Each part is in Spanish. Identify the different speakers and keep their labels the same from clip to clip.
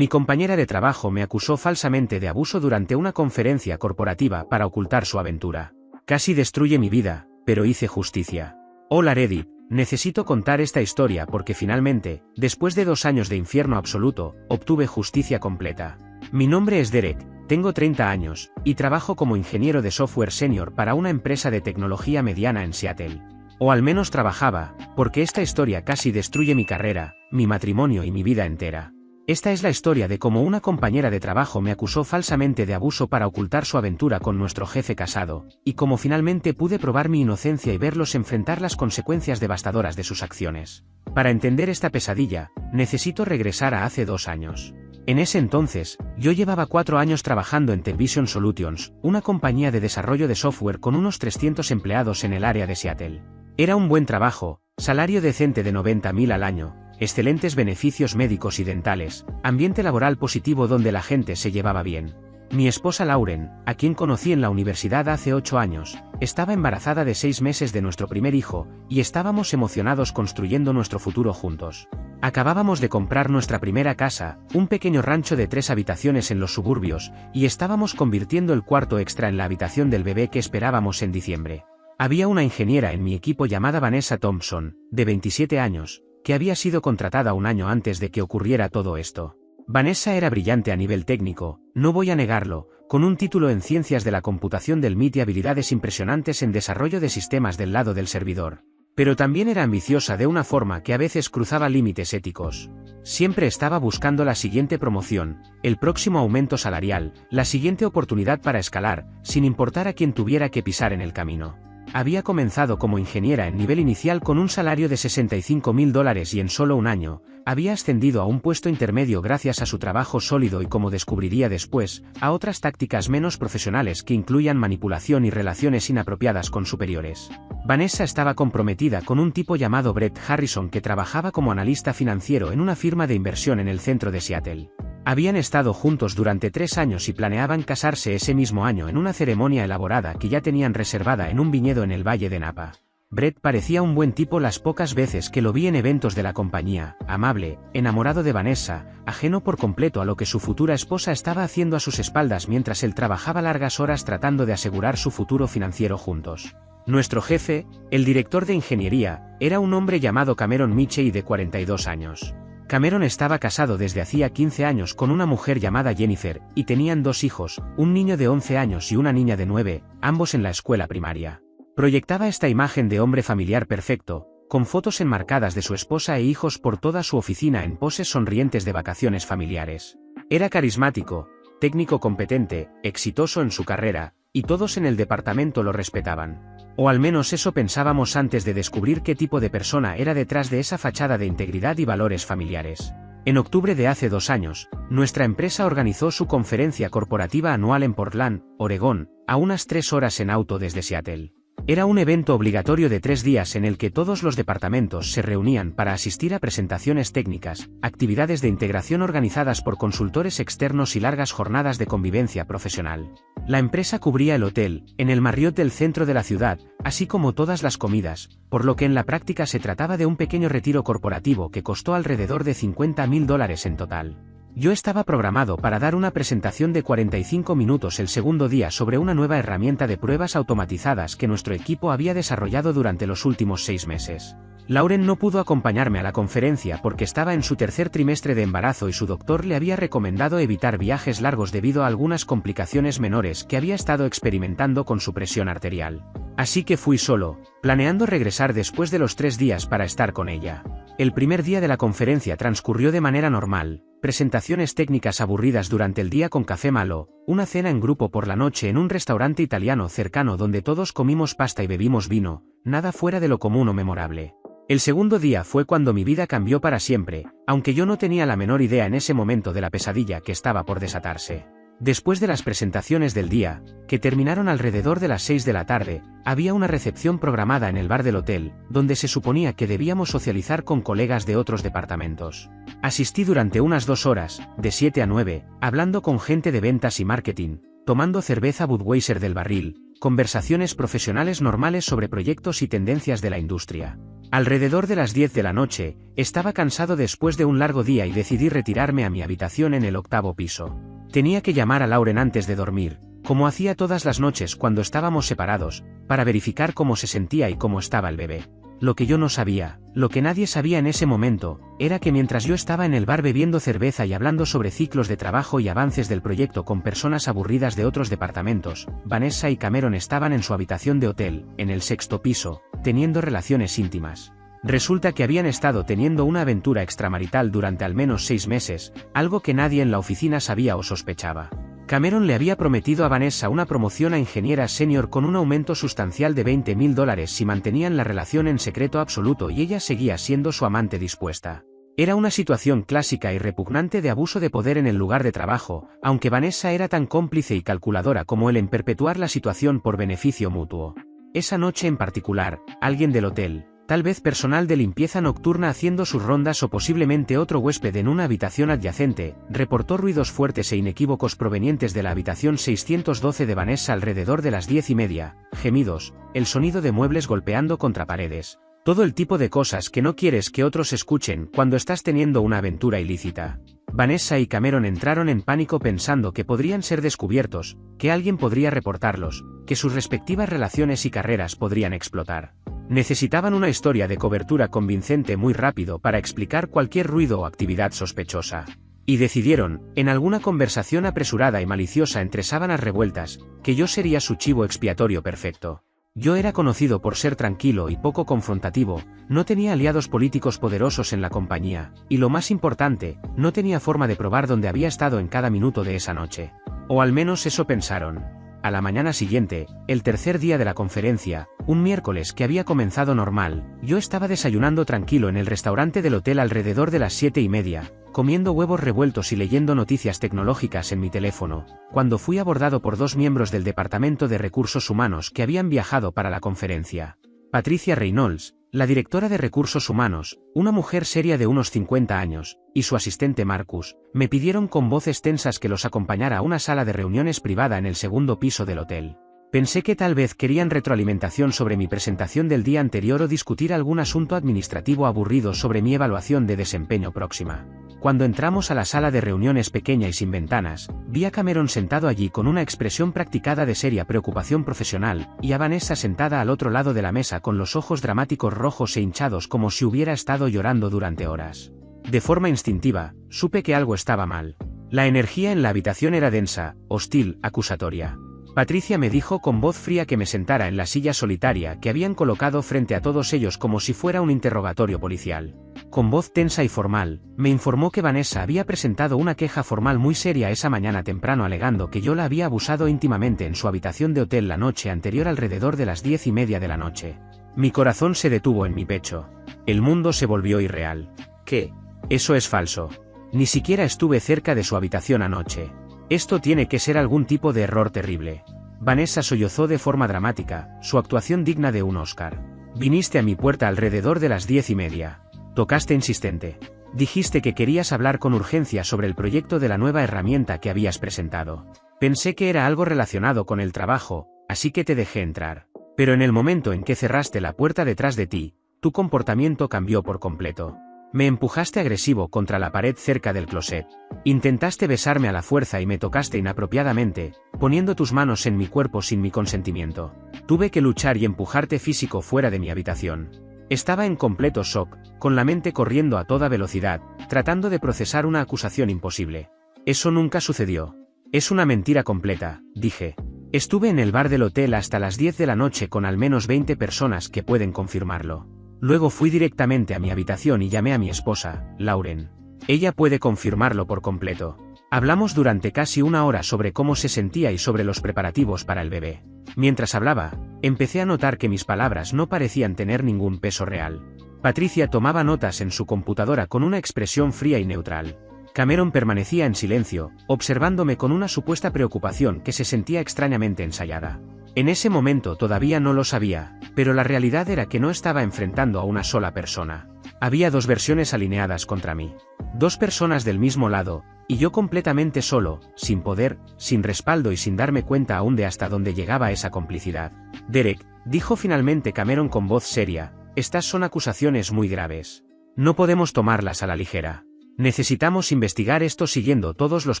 Speaker 1: Mi compañera de trabajo me acusó falsamente de abuso durante una conferencia corporativa para ocultar su aventura. Casi destruye mi vida, pero hice justicia. Hola Reddit, necesito contar esta historia porque finalmente, después de 2 años de infierno absoluto, obtuve justicia completa. Mi nombre es Derek, tengo 30 años, y trabajo como ingeniero de software senior para una empresa de tecnología mediana en Seattle. O al menos trabajaba, porque esta historia casi destruye mi carrera, mi matrimonio y mi vida entera. Esta es la historia de cómo una compañera de trabajo me acusó falsamente de abuso para ocultar su aventura con nuestro jefe casado, y cómo finalmente pude probar mi inocencia y verlos enfrentar las consecuencias devastadoras de sus acciones. Para entender esta pesadilla, necesito regresar a hace 2 años. En ese entonces, yo llevaba 4 años trabajando en TechVision Solutions, una compañía de desarrollo de software con unos 300 empleados en el área de Seattle. Era un buen trabajo, salario decente de $90,000 al año, excelentes beneficios médicos y dentales, ambiente laboral positivo donde la gente se llevaba bien. Mi esposa Lauren, a quien conocí en la universidad hace 8 años, estaba embarazada de 6 meses de nuestro primer hijo, y estábamos emocionados construyendo nuestro futuro juntos. Acabábamos de comprar nuestra primera casa, un pequeño rancho de 3 habitaciones en los suburbios, y estábamos convirtiendo el cuarto extra en la habitación del bebé que esperábamos en diciembre. Había una ingeniera en mi equipo llamada Vanessa Thompson, de 27 años, que había sido contratada 1 año antes de que ocurriera todo esto. Vanessa era brillante a nivel técnico, no voy a negarlo, con un título en Ciencias de la Computación del MIT y habilidades impresionantes en desarrollo de sistemas del lado del servidor. Pero también era ambiciosa de una forma que a veces cruzaba límites éticos. Siempre estaba buscando la siguiente promoción, el próximo aumento salarial, la siguiente oportunidad para escalar, sin importar a quién tuviera que pisar en el camino. Había comenzado como ingeniera en nivel inicial con un salario de $65,000 y en solo 1 año, había ascendido a un puesto intermedio gracias a su trabajo sólido y, como descubriría después, a otras tácticas menos profesionales que incluían manipulación y relaciones inapropiadas con superiores. Vanessa estaba comprometida con un tipo llamado Brett Harrison que trabajaba como analista financiero en una firma de inversión en el centro de Seattle. Habían estado juntos durante 3 años y planeaban casarse ese mismo año en una ceremonia elaborada que ya tenían reservada en un viñedo en el Valle de Napa. Brett parecía un buen tipo las pocas veces que lo vi en eventos de la compañía, amable, enamorado de Vanessa, ajeno por completo a lo que su futura esposa estaba haciendo a sus espaldas mientras él trabajaba largas horas tratando de asegurar su futuro financiero juntos. Nuestro jefe, el director de ingeniería, era un hombre llamado Cameron Michey de 42 años. Cameron estaba casado desde hacía 15 años con una mujer llamada Jennifer, y tenían 2 hijos, un niño de 11 años y una niña de 9, ambos en la escuela primaria. Proyectaba esta imagen de hombre familiar perfecto, con fotos enmarcadas de su esposa e hijos por toda su oficina en poses sonrientes de vacaciones familiares. Era carismático, técnico competente, exitoso en su carrera, y todos en el departamento lo respetaban. O al menos eso pensábamos antes de descubrir qué tipo de persona era detrás de esa fachada de integridad y valores familiares. En octubre de hace 2 años, nuestra empresa organizó su conferencia corporativa anual en Portland, Oregón, a unas 3 horas en auto desde Seattle. Era un evento obligatorio de 3 días en el que todos los departamentos se reunían para asistir a presentaciones técnicas, actividades de integración organizadas por consultores externos y largas jornadas de convivencia profesional. La empresa cubría el hotel, en el Marriott del centro de la ciudad, así como todas las comidas, por lo que en la práctica se trataba de un pequeño retiro corporativo que costó alrededor de $50,000 en total. Yo estaba programado para dar una presentación de 45 minutos el segundo día sobre una nueva herramienta de pruebas automatizadas que nuestro equipo había desarrollado durante los últimos 6 meses. Lauren no pudo acompañarme a la conferencia porque estaba en su 3er trimestre de embarazo y su doctor le había recomendado evitar viajes largos debido a algunas complicaciones menores que había estado experimentando con su presión arterial. Así que fui solo, planeando regresar después de los 3 días para estar con ella. El primer día de la conferencia transcurrió de manera normal, presentaciones técnicas aburridas durante el día con café malo, una cena en grupo por la noche en un restaurante italiano cercano donde todos comimos pasta y bebimos vino, nada fuera de lo común o memorable. El segundo día fue cuando mi vida cambió para siempre, aunque yo no tenía la menor idea en ese momento de la pesadilla que estaba por desatarse. Después de las presentaciones del día, que terminaron alrededor de las 6 de la tarde, había una recepción programada en el bar del hotel, donde se suponía que debíamos socializar con colegas de otros departamentos. Asistí durante unas 2 horas, de 7 a 9, hablando con gente de ventas y marketing, tomando cerveza Budweiser del barril, conversaciones profesionales normales sobre proyectos y tendencias de la industria. Alrededor de las 10 de la noche, estaba cansado después de un largo día y decidí retirarme a mi habitación en el 8º piso. Tenía que llamar a Lauren antes de dormir, como hacía todas las noches cuando estábamos separados, para verificar cómo se sentía y cómo estaba el bebé. Lo que yo no sabía, lo que nadie sabía en ese momento, era que mientras yo estaba en el bar bebiendo cerveza y hablando sobre ciclos de trabajo y avances del proyecto con personas aburridas de otros departamentos, Vanessa y Cameron estaban en su habitación de hotel, en el 6º piso, teniendo relaciones íntimas. Resulta que habían estado teniendo una aventura extramarital durante al menos 6 meses, algo que nadie en la oficina sabía o sospechaba. Cameron le había prometido a Vanessa una promoción a ingeniera senior con un aumento sustancial de $20.000 si mantenían la relación en secreto absoluto y ella seguía siendo su amante dispuesta. Era una situación clásica y repugnante de abuso de poder en el lugar de trabajo, aunque Vanessa era tan cómplice y calculadora como él en perpetuar la situación por beneficio mutuo. Esa noche en particular, alguien del hotel, tal vez personal de limpieza nocturna haciendo sus rondas o posiblemente otro huésped en una habitación adyacente, reportó ruidos fuertes e inequívocos provenientes de la habitación 612 de Vanessa alrededor de las 10:30, gemidos, el sonido de muebles golpeando contra paredes. Todo el tipo de cosas que no quieres que otros escuchen cuando estás teniendo una aventura ilícita. Vanessa y Cameron entraron en pánico pensando que podrían ser descubiertos, que alguien podría reportarlos, que sus respectivas relaciones y carreras podrían explotar. Necesitaban una historia de cobertura convincente muy rápido para explicar cualquier ruido o actividad sospechosa. Y decidieron, en alguna conversación apresurada y maliciosa entre sábanas revueltas, que yo sería su chivo expiatorio perfecto. Yo era conocido por ser tranquilo y poco confrontativo, no tenía aliados políticos poderosos en la compañía, y lo más importante, no tenía forma de probar dónde había estado en cada minuto de esa noche. O al menos eso pensaron. A la mañana siguiente, el tercer día de la conferencia, un miércoles que había comenzado normal, yo estaba desayunando tranquilo en el restaurante del hotel alrededor de las 7:30, comiendo huevos revueltos y leyendo noticias tecnológicas en mi teléfono, cuando fui abordado por 2 miembros del Departamento de Recursos Humanos que habían viajado para la conferencia. Patricia Reynolds, la directora de Recursos Humanos, una mujer seria de unos 50 años, y su asistente Marcus, me pidieron con voces tensas que los acompañara a una sala de reuniones privada en el 2º piso del hotel. Pensé que tal vez querían retroalimentación sobre mi presentación del día anterior o discutir algún asunto administrativo aburrido sobre mi evaluación de desempeño próxima. Cuando entramos a la sala de reuniones pequeña y sin ventanas, vi a Cameron sentado allí con una expresión practicada de seria preocupación profesional, y a Vanessa sentada al otro lado de la mesa con los ojos dramáticos rojos e hinchados como si hubiera estado llorando durante horas. De forma instintiva, supe que algo estaba mal. La energía en la habitación era densa, hostil, acusatoria. Patricia me dijo con voz fría que me sentara en la silla solitaria que habían colocado frente a todos ellos como si fuera un interrogatorio policial. Con voz tensa y formal, me informó que Vanessa había presentado una queja formal muy seria esa mañana temprano alegando que yo la había abusado íntimamente en su habitación de hotel la noche anterior alrededor de las 10:30 de la noche. Mi corazón se detuvo en mi pecho. El mundo se volvió irreal. ¿Qué? Eso es falso. Ni siquiera estuve cerca de su habitación anoche. Esto tiene que ser algún tipo de error terrible. Vanessa sollozó de forma dramática, su actuación digna de un Oscar. Viniste a mi puerta alrededor de las 10:30. Tocaste insistente. Dijiste que querías hablar con urgencia sobre el proyecto de la nueva herramienta que habías presentado. Pensé que era algo relacionado con el trabajo, así que te dejé entrar. Pero en el momento en que cerraste la puerta detrás de ti, tu comportamiento cambió por completo. Me empujaste agresivo contra la pared cerca del closet. Intentaste besarme a la fuerza y me tocaste inapropiadamente, poniendo tus manos en mi cuerpo sin mi consentimiento. Tuve que luchar y empujarte físico fuera de mi habitación. Estaba en completo shock, con la mente corriendo a toda velocidad, tratando de procesar una acusación imposible. Eso nunca sucedió. Es una mentira completa, dije. Estuve en el bar del hotel hasta las 10 de la noche con al menos 20 personas que pueden confirmarlo. Luego fui directamente a mi habitación y llamé a mi esposa, Lauren. Ella puede confirmarlo por completo. Hablamos durante casi 1 hora sobre cómo se sentía y sobre los preparativos para el bebé. Mientras hablaba, empecé a notar que mis palabras no parecían tener ningún peso real. Patricia tomaba notas en su computadora con una expresión fría y neutral. Cameron permanecía en silencio, observándome con una supuesta preocupación que se sentía extrañamente ensayada. En ese momento todavía no lo sabía, pero la realidad era que no estaba enfrentando a una sola persona. Había 2 versiones alineadas contra mí. 2 personas del mismo lado, y yo completamente solo, sin poder, sin respaldo y sin darme cuenta aún de hasta dónde llegaba esa complicidad. Derek, dijo finalmente Cameron con voz seria, Estas son acusaciones muy graves. No podemos tomarlas a la ligera. Necesitamos investigar esto siguiendo todos los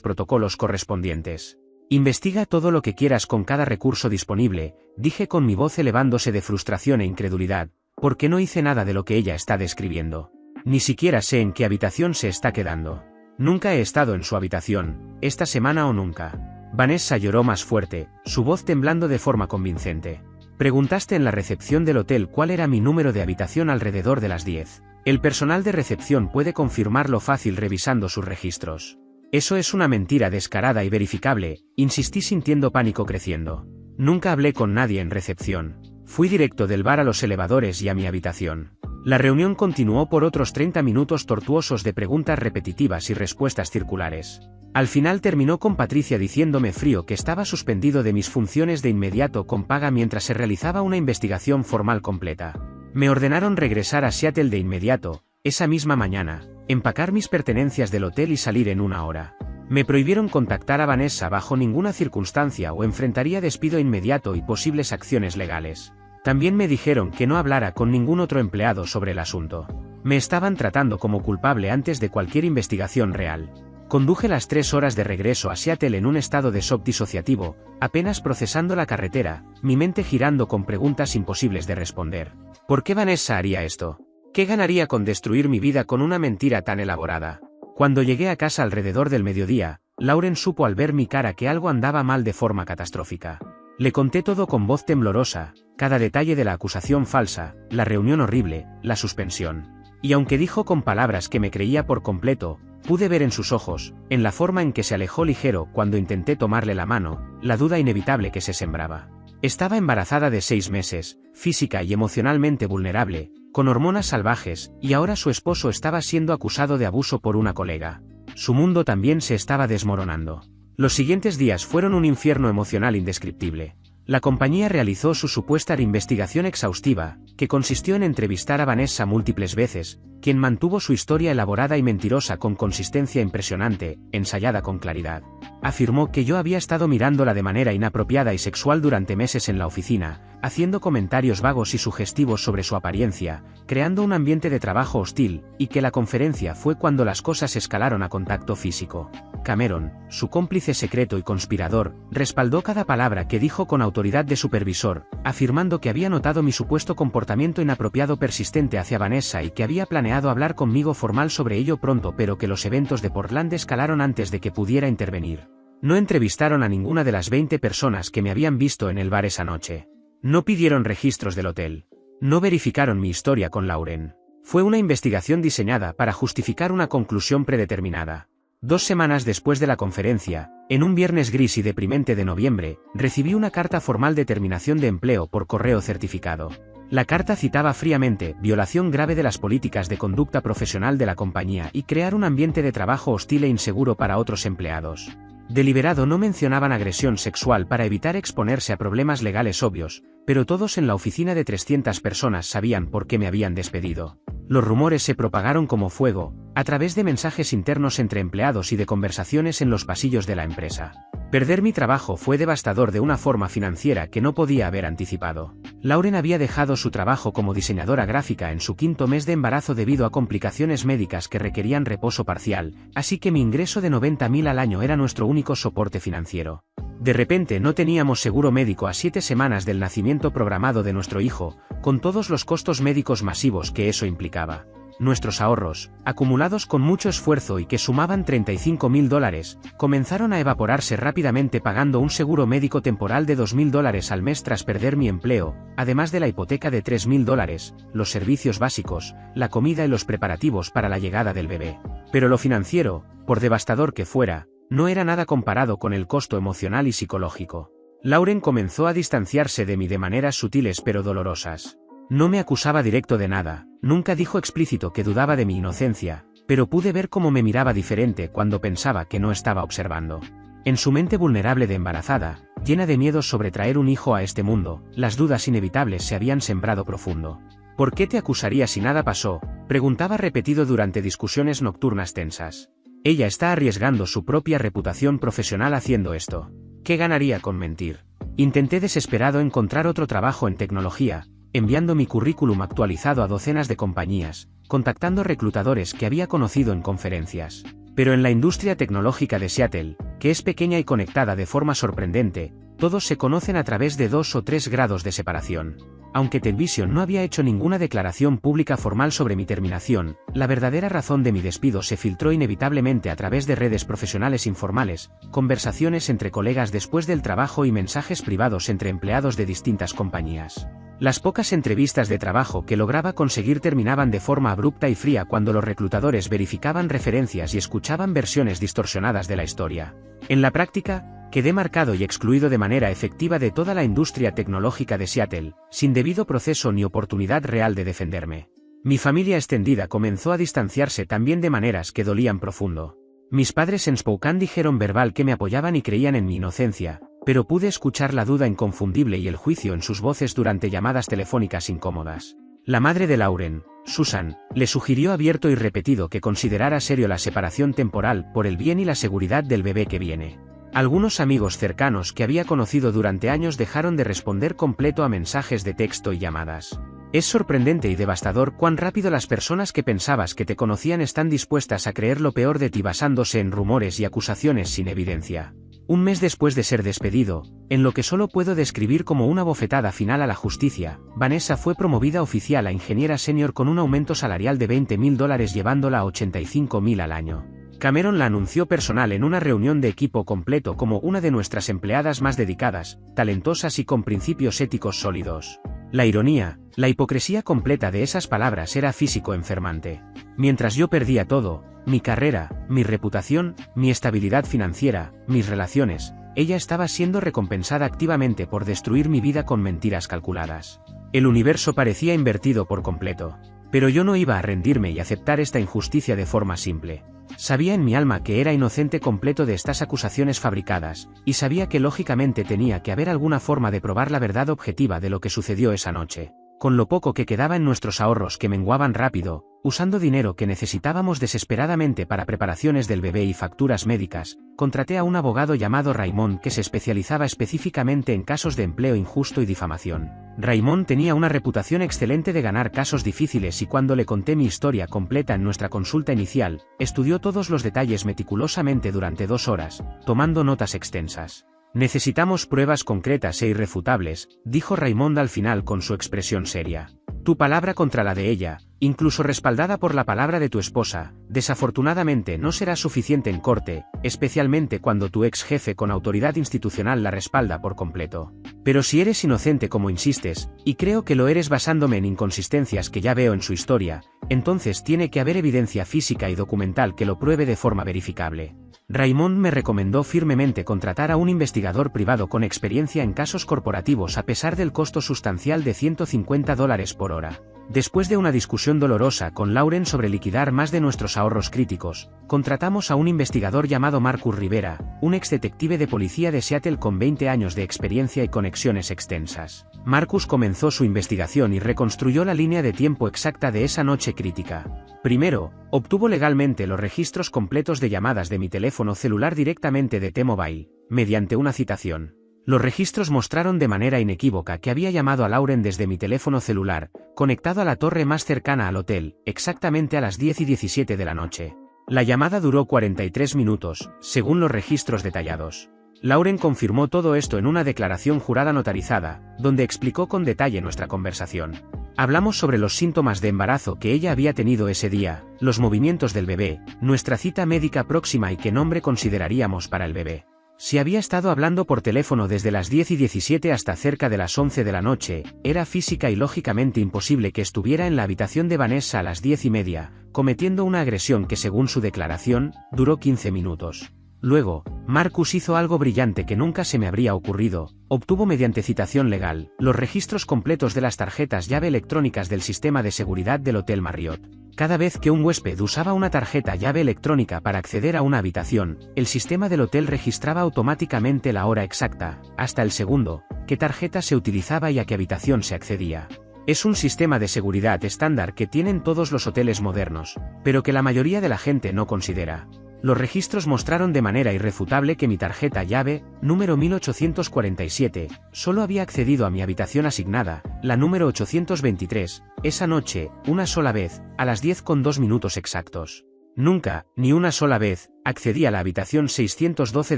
Speaker 1: protocolos correspondientes. Investiga todo lo que quieras con cada recurso disponible, dije con mi voz elevándose de frustración e incredulidad, porque no hice nada de lo que ella está describiendo. Ni siquiera sé en qué habitación se está quedando. Nunca he estado en su habitación, esta semana o nunca. Vanessa lloró más fuerte, su voz temblando de forma convincente. Preguntaste en la recepción del hotel cuál era mi número de habitación alrededor de las 10. El personal de recepción puede confirmarlo fácil revisando sus registros. Eso es una mentira descarada y verificable, insistí sintiendo pánico creciendo. Nunca hablé con nadie en recepción. Fui directo del bar a los elevadores y a mi habitación. La reunión continuó por otros 30 minutos tortuosos de preguntas repetitivas y respuestas circulares. Al final terminó con Patricia diciéndome frío que estaba suspendido de mis funciones de inmediato con paga mientras se realizaba una investigación formal completa. Me ordenaron regresar a Seattle de inmediato, esa misma mañana, empacar mis pertenencias del hotel y salir en 1 hora. Me prohibieron contactar a Vanessa bajo ninguna circunstancia o enfrentaría despido inmediato y posibles acciones legales. También me dijeron que no hablara con ningún otro empleado sobre el asunto. Me estaban tratando como culpable antes de cualquier investigación real. Conduje las 3 horas de regreso a Seattle en un estado de shock disociativo, apenas procesando la carretera, mi mente girando con preguntas imposibles de responder. ¿Por qué Vanessa haría esto? ¿Qué ganaría con destruir mi vida con una mentira tan elaborada? Cuando llegué a casa alrededor del mediodía, Lauren supo al ver mi cara que algo andaba mal de forma catastrófica. Le conté todo con voz temblorosa, cada detalle de la acusación falsa, la reunión horrible, la suspensión. Y aunque dijo con palabras que me creía por completo, pude ver en sus ojos, en la forma en que se alejó ligero cuando intenté tomarle la mano, la duda inevitable que se sembraba. Estaba embarazada de 6 meses, física y emocionalmente vulnerable, con hormonas salvajes, y ahora su esposo estaba siendo acusado de abuso por una colega. Su mundo también se estaba desmoronando. Los siguientes días fueron un infierno emocional indescriptible. La compañía realizó su supuesta investigación exhaustiva, que consistió en entrevistar a Vanessa múltiples veces, quien mantuvo su historia elaborada y mentirosa con consistencia impresionante, ensayada con claridad. Afirmó que yo había estado mirándola de manera inapropiada y sexual durante meses en la oficina, haciendo comentarios vagos y sugestivos sobre su apariencia, creando un ambiente de trabajo hostil, y que la conferencia fue cuando las cosas escalaron a contacto físico. Cameron, su cómplice secreto y conspirador, respaldó cada palabra que dijo con autoridad de supervisor, afirmando que había notado mi supuesto comportamiento inapropiado persistente hacia Vanessa y que había planeado hablar conmigo formal sobre ello pronto, pero que los eventos de Portland escalaron antes de que pudiera intervenir. No entrevistaron a ninguna de las 20 personas que me habían visto en el bar esa noche. No pidieron registros del hotel. No verificaron mi historia con Lauren. Fue una investigación diseñada para justificar una conclusión predeterminada. 2 semanas después de la conferencia, en un viernes gris y deprimente de noviembre, recibí una carta formal de terminación de empleo por correo certificado. La carta citaba fríamente violación grave de las políticas de conducta profesional de la compañía y crear un ambiente de trabajo hostil e inseguro para otros empleados. Deliberado no mencionaban agresión sexual para evitar exponerse a problemas legales obvios, pero todos en la oficina de 300 personas sabían por qué me habían despedido. Los rumores se propagaron como fuego, a través de mensajes internos entre empleados y de conversaciones en los pasillos de la empresa. Perder mi trabajo fue devastador de una forma financiera que no podía haber anticipado. Lauren había dejado su trabajo como diseñadora gráfica en su 5º mes de embarazo debido a complicaciones médicas que requerían reposo parcial, así que mi ingreso de $90,000 al año era nuestro único soporte financiero. De repente no teníamos seguro médico a 7 semanas del nacimiento programado de nuestro hijo, con todos los costos médicos masivos que eso implicaba. Nuestros ahorros, acumulados con mucho esfuerzo y que sumaban $35,000, comenzaron a evaporarse rápidamente pagando un seguro médico temporal de $2,000 al mes tras perder mi empleo, además de la hipoteca de $3,000, los servicios básicos, la comida y los preparativos para la llegada del bebé. Pero lo financiero, por devastador que fuera, no era nada comparado con el costo emocional y psicológico. Lauren comenzó a distanciarse de mí de maneras sutiles pero dolorosas. No me acusaba directo de nada, nunca dijo explícito que dudaba de mi inocencia, pero pude ver cómo me miraba diferente cuando pensaba que no estaba observando. En su mente vulnerable de embarazada, llena de miedos sobre traer un hijo a este mundo, las dudas inevitables se habían sembrado profundo. ¿Por qué te acusaría si nada pasó?, preguntaba repetido durante discusiones nocturnas tensas. Ella está arriesgando su propia reputación profesional haciendo esto. ¿Qué ganaría con mentir? Intenté desesperado encontrar otro trabajo en tecnología, enviando mi currículum actualizado a docenas de compañías, contactando reclutadores que había conocido en conferencias. Pero en la industria tecnológica de Seattle, que es pequeña y conectada de forma sorprendente, todos se conocen a través de 2 o 3 grados de separación. Aunque Television no había hecho ninguna declaración pública formal sobre mi terminación, la verdadera razón de mi despido se filtró inevitablemente a través de redes profesionales informales, conversaciones entre colegas después del trabajo y mensajes privados entre empleados de distintas compañías. Las pocas entrevistas de trabajo que lograba conseguir terminaban de forma abrupta y fría cuando los reclutadores verificaban referencias y escuchaban versiones distorsionadas de la historia. En la práctica, quedé marcado y excluido de manera efectiva de toda la industria tecnológica de Seattle, sin debido proceso ni oportunidad real de defenderme. Mi familia extendida comenzó a distanciarse también de maneras que dolían profundo. Mis padres en Spokane dijeron verbal que me apoyaban y creían en mi inocencia, pero pude escuchar la duda inconfundible y el juicio en sus voces durante llamadas telefónicas incómodas. La madre de Lauren, Susan, le sugirió abierto y repetido que considerara serio la separación temporal por el bien y la seguridad del bebé que viene. Algunos amigos cercanos que había conocido durante años dejaron de responder completo a mensajes de texto y llamadas. Es sorprendente y devastador cuán rápido las personas que pensabas que te conocían están dispuestas a creer lo peor de ti basándose en rumores y acusaciones sin evidencia. Un mes después de ser despedido, en lo que solo puedo describir como una bofetada final a la justicia, Vanessa fue promovida oficial a ingeniera senior con un aumento salarial de $20,000 llevándola a $85,000 al año. Cameron la anunció personal en una reunión de equipo completo como una de nuestras empleadas más dedicadas, talentosas y con principios éticos sólidos. La ironía, la hipocresía completa de esas palabras era físico enfermante. Mientras yo perdía todo, mi carrera, mi reputación, mi estabilidad financiera, mis relaciones, ella estaba siendo recompensada activamente por destruir mi vida con mentiras calculadas. El universo parecía invertido por completo. Pero yo no iba a rendirme y aceptar esta injusticia de forma simple. Sabía en mi alma que era inocente completo de estas acusaciones fabricadas, y sabía que lógicamente tenía que haber alguna forma de probar la verdad objetiva de lo que sucedió esa noche. Con lo poco que quedaba en nuestros ahorros que menguaban rápido, usando dinero que necesitábamos desesperadamente para preparaciones del bebé y facturas médicas, contraté a un abogado llamado Raymond que se especializaba específicamente en casos de empleo injusto y difamación. Raymond tenía una reputación excelente de ganar casos difíciles y cuando le conté mi historia completa en nuestra consulta inicial, estudió todos los detalles meticulosamente durante 2 horas, tomando notas extensas. Necesitamos pruebas concretas e irrefutables, dijo Raymond al final con su expresión seria. Tu palabra contra la de ella, incluso respaldada por la palabra de tu esposa, desafortunadamente no será suficiente en corte, especialmente cuando tu ex jefe con autoridad institucional la respalda por completo. Pero si eres inocente como insistes, y creo que lo eres basándome en inconsistencias que ya veo en su historia, entonces tiene que haber evidencia física y documental que lo pruebe de forma verificable. Raymond me recomendó firmemente contratar a un investigador privado con experiencia en casos corporativos a pesar del costo sustancial de $150 por hora. Después de una discusión dolorosa con Lauren sobre liquidar más de nuestros ahorros críticos, contratamos a un investigador llamado Marcus Rivera, un ex detective de policía de Seattle con 20 años de experiencia y conexiones extensas. Marcus comenzó su investigación y reconstruyó la línea de tiempo exacta de esa noche crítica. Primero, obtuvo legalmente los registros completos de llamadas de mi teléfono celular directamente de T-Mobile, mediante una citación. Los registros mostraron de manera inequívoca que había llamado a Lauren desde mi teléfono celular, conectado a la torre más cercana al hotel, exactamente a las 10:17 de la noche. La llamada duró 43 minutos, según los registros detallados. Lauren confirmó todo esto en una declaración jurada notarizada, donde explicó con detalle nuestra conversación. Hablamos sobre los síntomas de embarazo que ella había tenido ese día, los movimientos del bebé, nuestra cita médica próxima y qué nombre consideraríamos para el bebé. Si había estado hablando por teléfono desde las 10:17 hasta cerca de las 11 de la noche, era física y lógicamente imposible que estuviera en la habitación de Vanessa a las 10:30, cometiendo una agresión que según su declaración, duró 15 minutos. Luego, Marcus hizo algo brillante que nunca se me habría ocurrido, obtuvo mediante citación legal, los registros completos de las tarjetas llave electrónicas del sistema de seguridad del Hotel Marriott. Cada vez que un huésped usaba una tarjeta llave electrónica para acceder a una habitación, el sistema del hotel registraba automáticamente la hora exacta, hasta el segundo, qué tarjeta se utilizaba y a qué habitación se accedía. Es un sistema de seguridad estándar que tienen todos los hoteles modernos, pero que la mayoría de la gente no considera. Los registros mostraron de manera irrefutable que mi tarjeta llave, número 1847, solo había accedido a mi habitación asignada, la número 823, esa noche, una sola vez, a las 10:02 exactos. Nunca, ni una sola vez, accedí a la habitación 612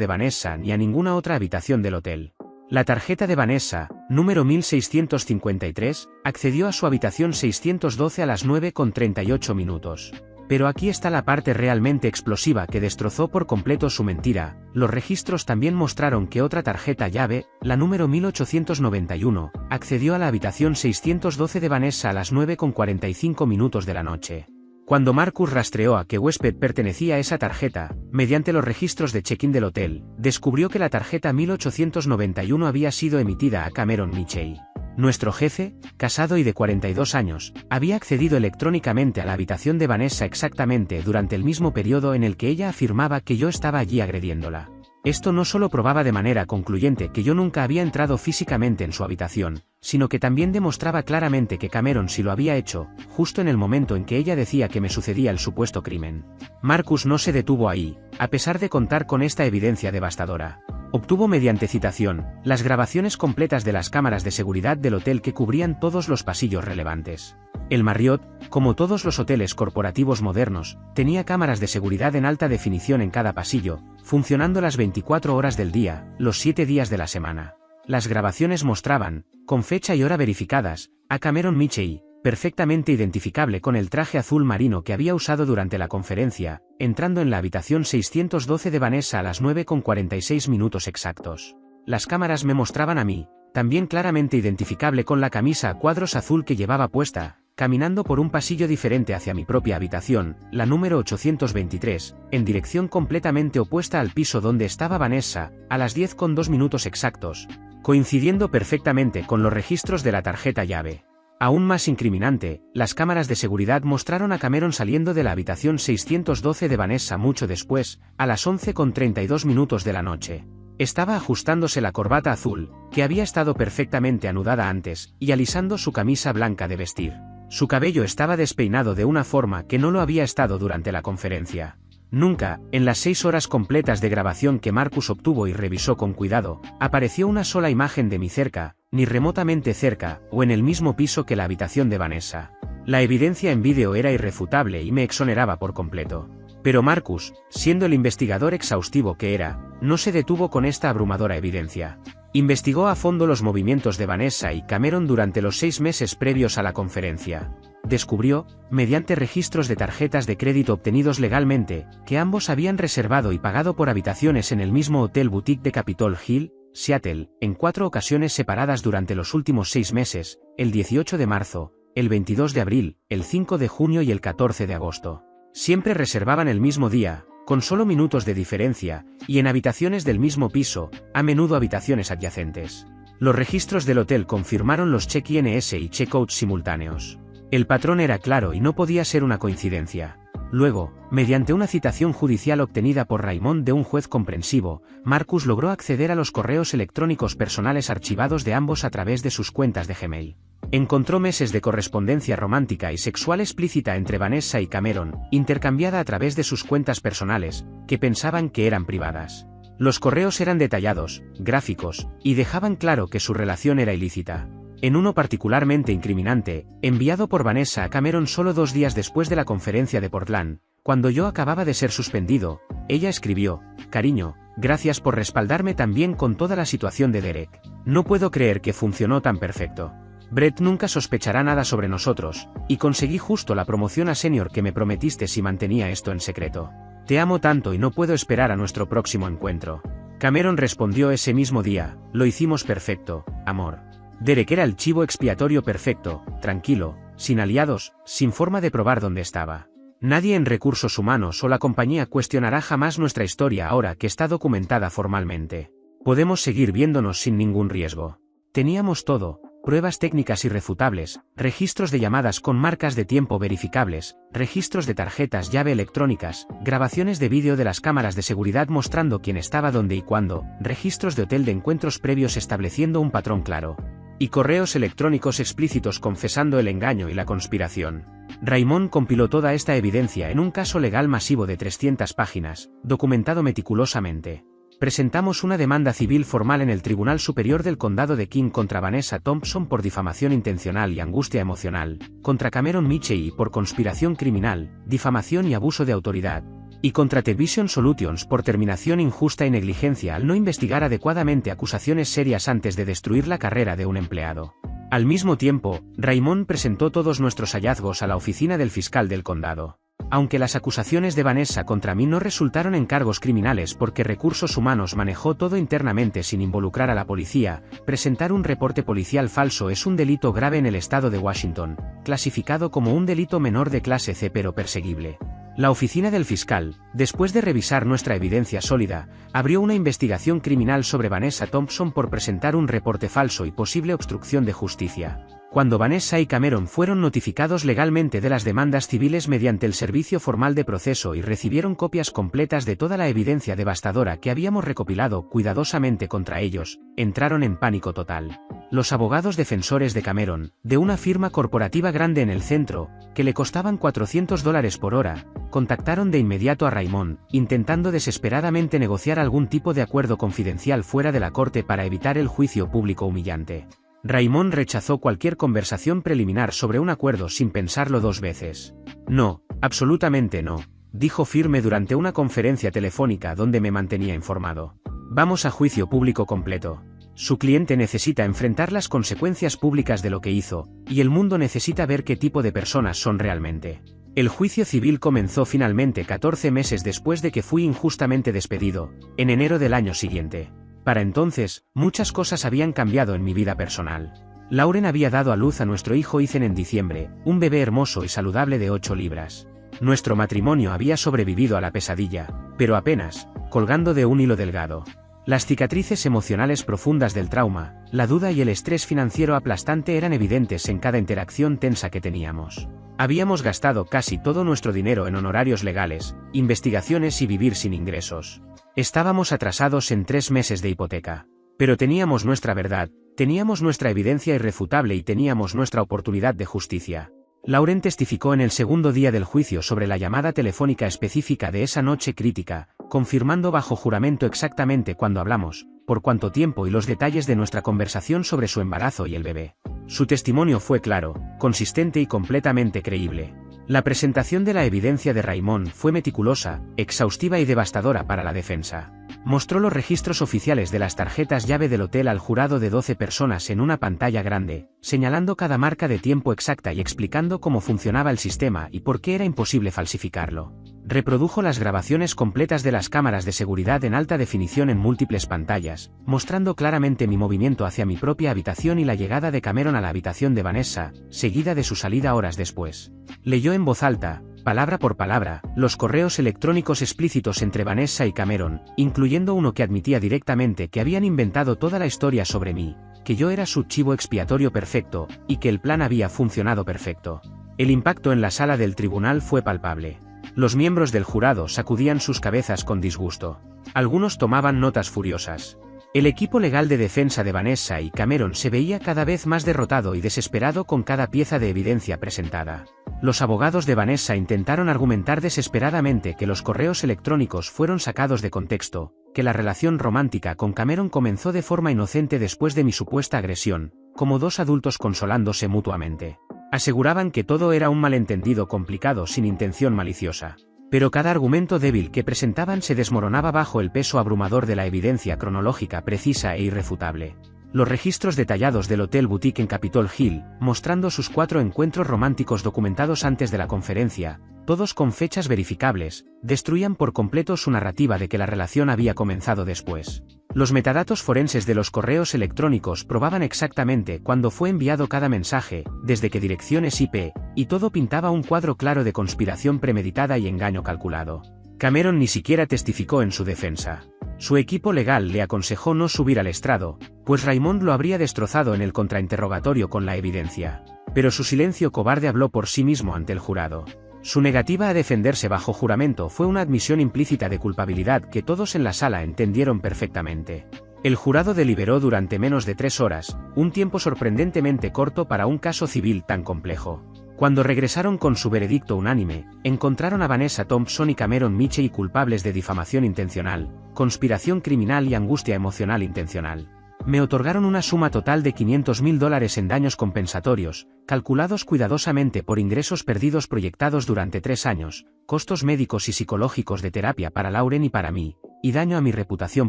Speaker 1: de Vanessa ni a ninguna otra habitación del hotel. La tarjeta de Vanessa, número 1653, accedió a su habitación 612 a las 9:38. Pero aquí está la parte realmente explosiva que destrozó por completo su mentira. Los registros también mostraron que otra tarjeta llave, la número 1891, accedió a la habitación 612 de Vanessa a las 9:45 de la noche. Cuando Marcus rastreó a qué huésped pertenecía esa tarjeta, mediante los registros de check-in del hotel, descubrió que la tarjeta 1891 había sido emitida a Cameron Mitchell. Nuestro jefe, casado y de 42 años, había accedido electrónicamente a la habitación de Vanessa exactamente durante el mismo periodo en el que ella afirmaba que yo estaba allí agrediéndola. Esto no solo probaba de manera concluyente que yo nunca había entrado físicamente en su habitación, sino que también demostraba claramente que Cameron sí lo había hecho, justo en el momento en que ella decía que me sucedía el supuesto crimen. Marcus no se detuvo ahí, a pesar de contar con esta evidencia devastadora. Obtuvo mediante citación, las grabaciones completas de las cámaras de seguridad del hotel que cubrían todos los pasillos relevantes. El Marriott, como todos los hoteles corporativos modernos, tenía cámaras de seguridad en alta definición en cada pasillo, funcionando las 24 horas del día, los 7 días de la semana. Las grabaciones mostraban, con fecha y hora verificadas, a Cameron Mitchell, perfectamente identificable con el traje azul marino que había usado durante la conferencia, entrando en la habitación 612 de Vanessa a las 9:46 exactos. Las cámaras me mostraban a mí, también claramente identificable con la camisa a cuadros azul que llevaba puesta, caminando por un pasillo diferente hacia mi propia habitación, la número 823, en dirección completamente opuesta al piso donde estaba Vanessa, a las 10:02 exactos, coincidiendo perfectamente con los registros de la tarjeta llave. Aún más incriminante, las cámaras de seguridad mostraron a Cameron saliendo de la habitación 612 de Vanessa mucho después, a las 11:32 de la noche. Estaba ajustándose la corbata azul, que había estado perfectamente anudada antes, y alisando su camisa blanca de vestir. Su cabello estaba despeinado de una forma que no lo había estado durante la conferencia. Nunca, en las 6 horas completas de grabación que Marcus obtuvo y revisó con cuidado, apareció una sola imagen de mí cerca, ni remotamente cerca, o en el mismo piso que la habitación de Vanessa. La evidencia en vídeo era irrefutable y me exoneraba por completo. Pero Marcus, siendo el investigador exhaustivo que era, no se detuvo con esta abrumadora evidencia. Investigó a fondo los movimientos de Vanessa y Cameron durante los 6 meses previos a la conferencia. Descubrió, mediante registros de tarjetas de crédito obtenidos legalmente, que ambos habían reservado y pagado por habitaciones en el mismo hotel boutique de Capitol Hill, Seattle, en 4 ocasiones separadas durante los últimos 6 meses, el 18 de marzo, el 22 de abril, el 5 de junio y el 14 de agosto. Siempre reservaban el mismo día, con solo minutos de diferencia, y en habitaciones del mismo piso, a menudo habitaciones adyacentes. Los registros del hotel confirmaron los check-ins y check-outs simultáneos. El patrón era claro y no podía ser una coincidencia. Luego, mediante una citación judicial obtenida por Raymond de un juez comprensivo, Marcus logró acceder a los correos electrónicos personales archivados de ambos a través de sus cuentas de Gmail. Encontró meses de correspondencia romántica y sexual explícita entre Vanessa y Cameron, intercambiada a través de sus cuentas personales, que pensaban que eran privadas. Los correos eran detallados, gráficos, y dejaban claro que su relación era ilícita. En uno particularmente incriminante, enviado por Vanessa a Cameron solo 2 días después de la conferencia de Portland, cuando yo acababa de ser suspendido, ella escribió: «Cariño, gracias por respaldarme tan bien con toda la situación de Derek. No puedo creer que funcionó tan perfecto. Brett nunca sospechará nada sobre nosotros, y conseguí justo la promoción a senior que me prometiste si mantenía esto en secreto. Te amo tanto y no puedo esperar a nuestro próximo encuentro». Cameron respondió ese mismo día: «Lo hicimos perfecto, amor». Derek era el chivo expiatorio perfecto, tranquilo, sin aliados, sin forma de probar dónde estaba. Nadie en recursos humanos o la compañía cuestionará jamás nuestra historia ahora que está documentada formalmente. Podemos seguir viéndonos sin ningún riesgo. Teníamos todo: pruebas técnicas irrefutables, registros de llamadas con marcas de tiempo verificables, registros de tarjetas llave electrónicas, grabaciones de vídeo de las cámaras de seguridad mostrando quién estaba dónde y cuándo, registros de hotel de encuentros previos estableciendo un patrón claro. y correos electrónicos explícitos confesando el engaño y la conspiración. Raymond compiló toda esta evidencia en un caso legal masivo de 300 páginas, documentado meticulosamente. Presentamos una demanda civil formal en el Tribunal Superior del Condado de King contra Vanessa Thompson por difamación intencional y angustia emocional, contra Cameron Michey por conspiración criminal, difamación y abuso de autoridad, y contra Television Solutions por terminación injusta y negligencia al no investigar adecuadamente acusaciones serias antes de destruir la carrera de un empleado. Al mismo tiempo, Raymond presentó todos nuestros hallazgos a la oficina del fiscal del condado. Aunque las acusaciones de Vanessa contra mí no resultaron en cargos criminales porque Recursos Humanos manejó todo internamente sin involucrar a la policía, presentar un reporte policial falso es un delito grave en el estado de Washington, clasificado como un delito menor de clase C pero perseguible. La oficina del fiscal, después de revisar nuestra evidencia sólida, abrió una investigación criminal sobre Vanessa Thompson por presentar un reporte falso y posible obstrucción de justicia. Cuando Vanessa y Cameron fueron notificados legalmente de las demandas civiles mediante el servicio formal de proceso y recibieron copias completas de toda la evidencia devastadora que habíamos recopilado cuidadosamente contra ellos, entraron en pánico total. Los abogados defensores de Cameron, de una firma corporativa grande en el centro, que le costaban $400 por hora, contactaron de inmediato a Raymond, intentando desesperadamente negociar algún tipo de acuerdo confidencial fuera de la corte para evitar el juicio público humillante. Raymond rechazó cualquier conversación preliminar sobre un acuerdo sin pensarlo dos veces. No, absolutamente no, dijo firme durante una conferencia telefónica donde me mantenía informado. Vamos a juicio público completo. Su cliente necesita enfrentar las consecuencias públicas de lo que hizo, y el mundo necesita ver qué tipo de personas son realmente. El juicio civil comenzó finalmente 14 meses después de que fui injustamente despedido, en enero del año siguiente. Para entonces, muchas cosas habían cambiado en mi vida personal. Lauren había dado a luz a nuestro hijo Ethan en diciembre, un bebé hermoso y saludable de 8 libras. Nuestro matrimonio había sobrevivido a la pesadilla, pero apenas, colgando de un hilo delgado. Las cicatrices emocionales profundas del trauma, la duda y el estrés financiero aplastante eran evidentes en cada interacción tensa que teníamos. Habíamos gastado casi todo nuestro dinero en honorarios legales, investigaciones y vivir sin ingresos. Estábamos atrasados en 3 meses de hipoteca. Pero teníamos nuestra verdad, teníamos nuestra evidencia irrefutable y teníamos nuestra oportunidad de justicia. Lauren testificó en el segundo día del juicio sobre la llamada telefónica específica de esa noche crítica, confirmando bajo juramento exactamente cuándo hablamos, por cuánto tiempo y los detalles de nuestra conversación sobre su embarazo y el bebé. Su testimonio fue claro, consistente y completamente creíble. La presentación de la evidencia de Raymond fue meticulosa, exhaustiva y devastadora para la defensa. Mostró los registros oficiales de las tarjetas llave del hotel al jurado de 12 personas en una pantalla grande, señalando cada marca de tiempo exacta y explicando cómo funcionaba el sistema y por qué era imposible falsificarlo. Reprodujo las grabaciones completas de las cámaras de seguridad en alta definición en múltiples pantallas, mostrando claramente mi movimiento hacia mi propia habitación y la llegada de Cameron a la habitación de Vanessa, seguida de su salida horas después. Leyó en voz alta, palabra por palabra, los correos electrónicos explícitos entre Vanessa y Cameron, incluyendo uno que admitía directamente que habían inventado toda la historia sobre mí, que yo era su chivo expiatorio perfecto, y que el plan había funcionado perfecto. El impacto en la sala del tribunal fue palpable. Los miembros del jurado sacudían sus cabezas con disgusto. Algunos tomaban notas furiosas. El equipo legal de defensa de Vanessa y Cameron se veía cada vez más derrotado y desesperado con cada pieza de evidencia presentada. Los abogados de Vanessa intentaron argumentar desesperadamente que los correos electrónicos fueron sacados de contexto, que la relación romántica con Cameron comenzó de forma inocente después de mi supuesta agresión, como dos adultos consolándose mutuamente. Aseguraban que todo era un malentendido complicado sin intención maliciosa. Pero cada argumento débil que presentaban se desmoronaba bajo el peso abrumador de la evidencia cronológica precisa e irrefutable. Los registros detallados del Hotel Boutique en Capitol Hill, mostrando sus 4 encuentros románticos documentados antes de la conferencia, todos con fechas verificables, destruían por completo su narrativa de que la relación había comenzado después. Los metadatos forenses de los correos electrónicos probaban exactamente cuándo fue enviado cada mensaje, desde qué direcciones IP, y todo pintaba un cuadro claro de conspiración premeditada y engaño calculado. Cameron ni siquiera testificó en su defensa. Su equipo legal le aconsejó no subir al estrado, pues Raymond lo habría destrozado en el contrainterrogatorio con la evidencia. Pero su silencio cobarde habló por sí mismo ante el jurado. Su negativa a defenderse bajo juramento fue una admisión implícita de culpabilidad que todos en la sala entendieron perfectamente. El jurado deliberó durante menos de 3 horas, un tiempo sorprendentemente corto para un caso civil tan complejo. Cuando regresaron con su veredicto unánime, encontraron a Vanessa Thompson y Cameron Mitchell culpables de difamación intencional, conspiración criminal y angustia emocional intencional. Me otorgaron una suma total de $500.000 en daños compensatorios, calculados cuidadosamente por ingresos perdidos proyectados durante 3 años, costos médicos y psicológicos de terapia para Lauren y para mí, y daño a mi reputación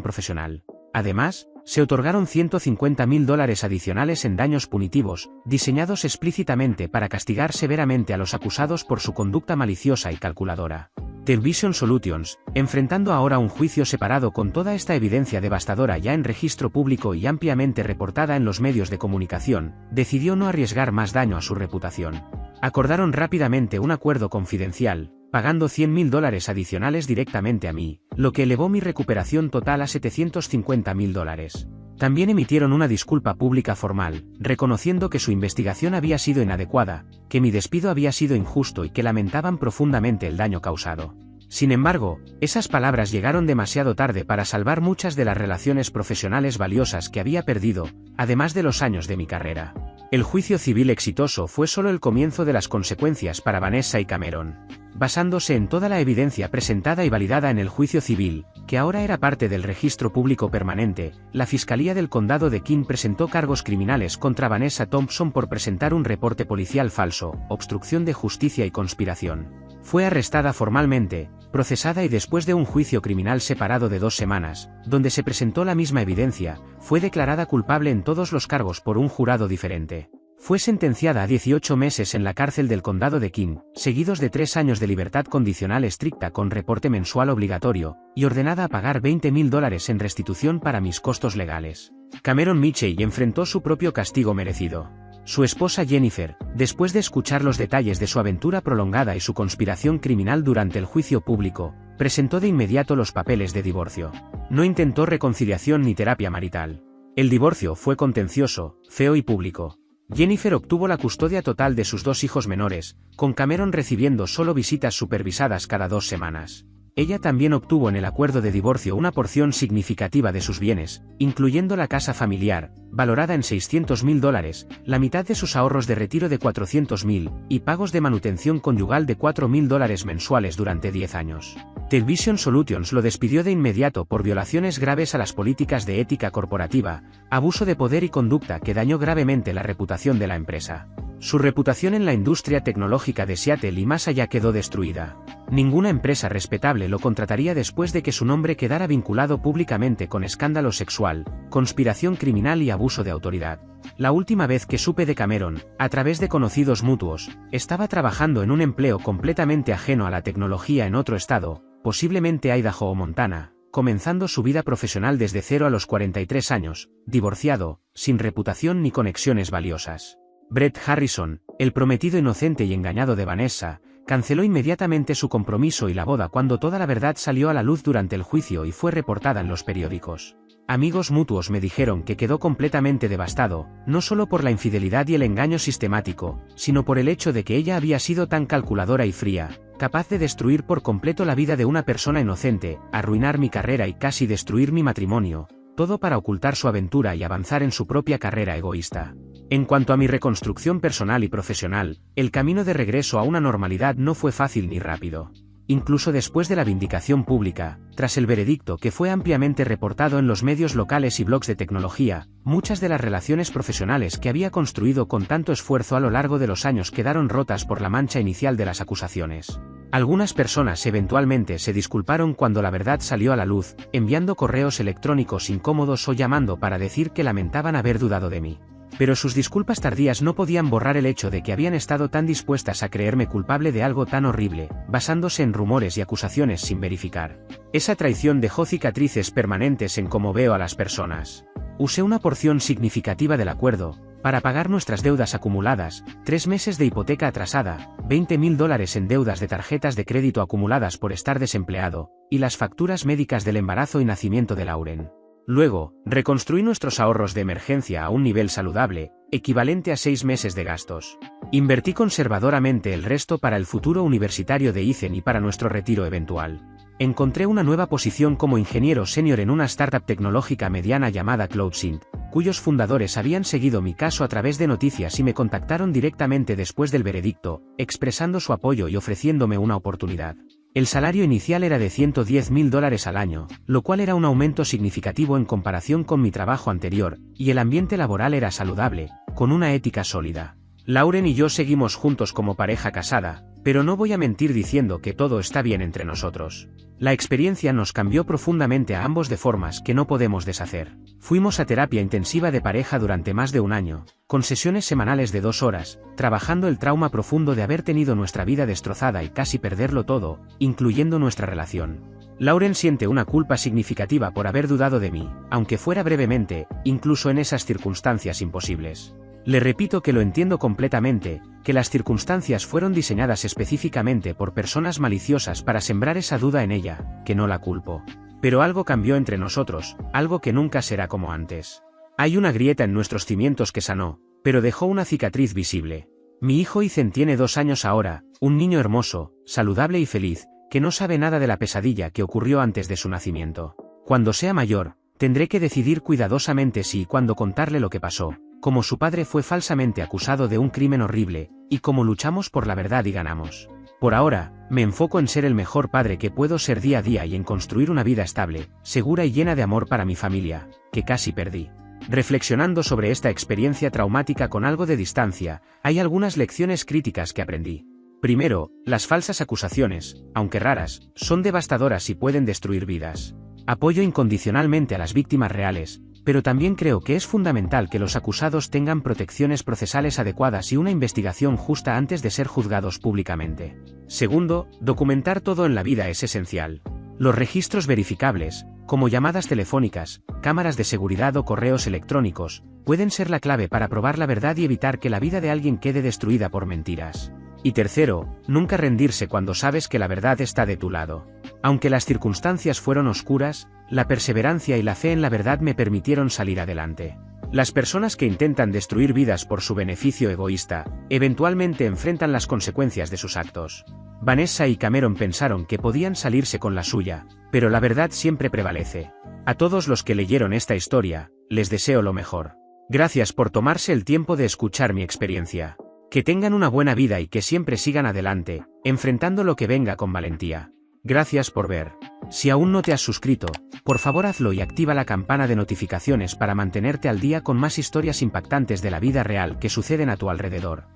Speaker 1: profesional. Además, se otorgaron $150.000 adicionales en daños punitivos, diseñados explícitamente para castigar severamente a los acusados por su conducta maliciosa y calculadora. Television Solutions, enfrentando ahora un juicio separado con toda esta evidencia devastadora ya en registro público y ampliamente reportada en los medios de comunicación, decidió no arriesgar más daño a su reputación. Acordaron rápidamente un acuerdo confidencial, pagando $100.000 adicionales directamente a mí, lo que elevó mi recuperación total a $750.000. También emitieron una disculpa pública formal, reconociendo que su investigación había sido inadecuada, que mi despido había sido injusto y que lamentaban profundamente el daño causado. Sin embargo, esas palabras llegaron demasiado tarde para salvar muchas de las relaciones profesionales valiosas que había perdido, además de los años de mi carrera. El juicio civil exitoso fue solo el comienzo de las consecuencias para Vanessa y Cameron. Basándose en toda la evidencia presentada y validada en el juicio civil, que ahora era parte del registro público permanente, la Fiscalía del Condado de King presentó cargos criminales contra Vanessa Thompson por presentar un reporte policial falso, obstrucción de justicia y conspiración. Fue arrestada formalmente, procesada y después de un juicio criminal separado de 2 semanas, donde se presentó la misma evidencia, fue declarada culpable en todos los cargos por un jurado diferente. Fue sentenciada a 18 meses en la cárcel del condado de King, seguidos de 3 años de libertad condicional estricta con reporte mensual obligatorio, y ordenada a pagar $20.000 en restitución para mis costos legales. Cameron Mitchell enfrentó su propio castigo merecido. Su esposa Jennifer, después de escuchar los detalles de su aventura prolongada y su conspiración criminal durante el juicio público, presentó de inmediato los papeles de divorcio. No intentó reconciliación ni terapia marital. El divorcio fue contencioso, feo y público. Jennifer obtuvo la custodia total de sus 2 hijos menores, con Cameron recibiendo solo visitas supervisadas cada 2 semanas. Ella también obtuvo en el acuerdo de divorcio una porción significativa de sus bienes, incluyendo la casa familiar, valorada en $600.000, la mitad de sus ahorros de retiro de $400.000, y pagos de manutención conyugal de $4.000 mensuales durante 10 años. Television Solutions lo despidió de inmediato por violaciones graves a las políticas de ética corporativa, abuso de poder y conducta que dañó gravemente la reputación de la empresa. Su reputación en la industria tecnológica de Seattle y más allá quedó destruida. Ninguna empresa respetable lo contrataría después de que su nombre quedara vinculado públicamente con escándalo sexual, conspiración criminal y abuso de autoridad. La última vez que supe de Cameron, a través de conocidos mutuos, estaba trabajando en un empleo completamente ajeno a la tecnología en otro estado, posiblemente Idaho o Montana, comenzando su vida profesional desde cero a los 43 años, divorciado, sin reputación ni conexiones valiosas. Brett Harrison, el prometido inocente y engañado de Vanessa, canceló inmediatamente su compromiso y la boda cuando toda la verdad salió a la luz durante el juicio y fue reportada en los periódicos. Amigos mutuos me dijeron que quedó completamente devastado, no solo por la infidelidad y el engaño sistemático, sino por el hecho de que ella había sido tan calculadora y fría, capaz de destruir por completo la vida de una persona inocente, arruinar mi carrera y casi destruir mi matrimonio, todo para ocultar su aventura y avanzar en su propia carrera egoísta. En cuanto a mi reconstrucción personal y profesional, el camino de regreso a una normalidad no fue fácil ni rápido. Incluso después de la vindicación pública, tras el veredicto que fue ampliamente reportado en los medios locales y blogs de tecnología, muchas de las relaciones profesionales que había construido con tanto esfuerzo a lo largo de los años quedaron rotas por la mancha inicial de las acusaciones. Algunas personas eventualmente se disculparon cuando la verdad salió a la luz, enviando correos electrónicos incómodos o llamando para decir que lamentaban haber dudado de mí. Pero sus disculpas tardías no podían borrar el hecho de que habían estado tan dispuestas a creerme culpable de algo tan horrible, basándose en rumores y acusaciones sin verificar. Esa traición dejó cicatrices permanentes en cómo veo a las personas. Usé una porción significativa del acuerdo para pagar nuestras deudas acumuladas, 3 meses de hipoteca atrasada, $20.000 en deudas de tarjetas de crédito acumuladas por estar desempleado, y las facturas médicas del embarazo y nacimiento de Lauren. Luego, reconstruí nuestros ahorros de emergencia a un nivel saludable, equivalente a 6 meses de gastos. Invertí conservadoramente el resto para el futuro universitario de Ethan y para nuestro retiro eventual. Encontré una nueva posición como ingeniero senior en una startup tecnológica mediana llamada CloudSynth, cuyos fundadores habían seguido mi caso a través de noticias y me contactaron directamente después del veredicto, expresando su apoyo y ofreciéndome una oportunidad. El salario inicial era de $110.000 al año, lo cual era un aumento significativo en comparación con mi trabajo anterior, y el ambiente laboral era saludable, con una ética sólida. Lauren y yo seguimos juntos como pareja casada, pero no voy a mentir diciendo que todo está bien entre nosotros. La experiencia nos cambió profundamente a ambos de formas que no podemos deshacer. Fuimos a terapia intensiva de pareja durante más de un año, con sesiones semanales de 2 horas, trabajando el trauma profundo de haber tenido nuestra vida destrozada y casi perderlo todo, incluyendo nuestra relación. Lauren siente una culpa significativa por haber dudado de mí, aunque fuera brevemente, incluso en esas circunstancias imposibles. Le repito que lo entiendo completamente, que las circunstancias fueron diseñadas específicamente por personas maliciosas para sembrar esa duda en ella, que no la culpo. Pero algo cambió entre nosotros, algo que nunca será como antes. Hay una grieta en nuestros cimientos que sanó, pero dejó una cicatriz visible. Mi hijo Ethan tiene 2 años ahora, un niño hermoso, saludable y feliz, que no sabe nada de la pesadilla que ocurrió antes de su nacimiento. Cuando sea mayor, tendré que decidir cuidadosamente si y cuándo contarle lo que pasó, cómo su padre fue falsamente acusado de un crimen horrible, y cómo luchamos por la verdad y ganamos. Por ahora, me enfoco en ser el mejor padre que puedo ser día a día y en construir una vida estable, segura y llena de amor para mi familia, que casi perdí. Reflexionando sobre esta experiencia traumática con algo de distancia, hay algunas lecciones críticas que aprendí. Primero, las falsas acusaciones, aunque raras, son devastadoras y pueden destruir vidas. Apoyo incondicionalmente a las víctimas reales, pero también creo que es fundamental que los acusados tengan protecciones procesales adecuadas y una investigación justa antes de ser juzgados públicamente. Segundo, documentar todo en la vida es esencial. Los registros verificables, como llamadas telefónicas, cámaras de seguridad o correos electrónicos, pueden ser la clave para probar la verdad y evitar que la vida de alguien quede destruida por mentiras. Y tercero, nunca rendirse cuando sabes que la verdad está de tu lado. Aunque las circunstancias fueron oscuras, la perseverancia y la fe en la verdad me permitieron salir adelante. Las personas que intentan destruir vidas por su beneficio egoísta, eventualmente enfrentan las consecuencias de sus actos. Vanessa y Cameron pensaron que podían salirse con la suya, pero la verdad siempre prevalece. A todos los que leyeron esta historia, les deseo lo mejor. Gracias por tomarse el tiempo de escuchar mi experiencia. Que tengan una buena vida y que siempre sigan adelante, enfrentando lo que venga con valentía. Gracias por ver. Si aún no te has suscrito, por favor hazlo y activa la campana de notificaciones para mantenerte al día con más historias impactantes de la vida real que suceden a tu alrededor.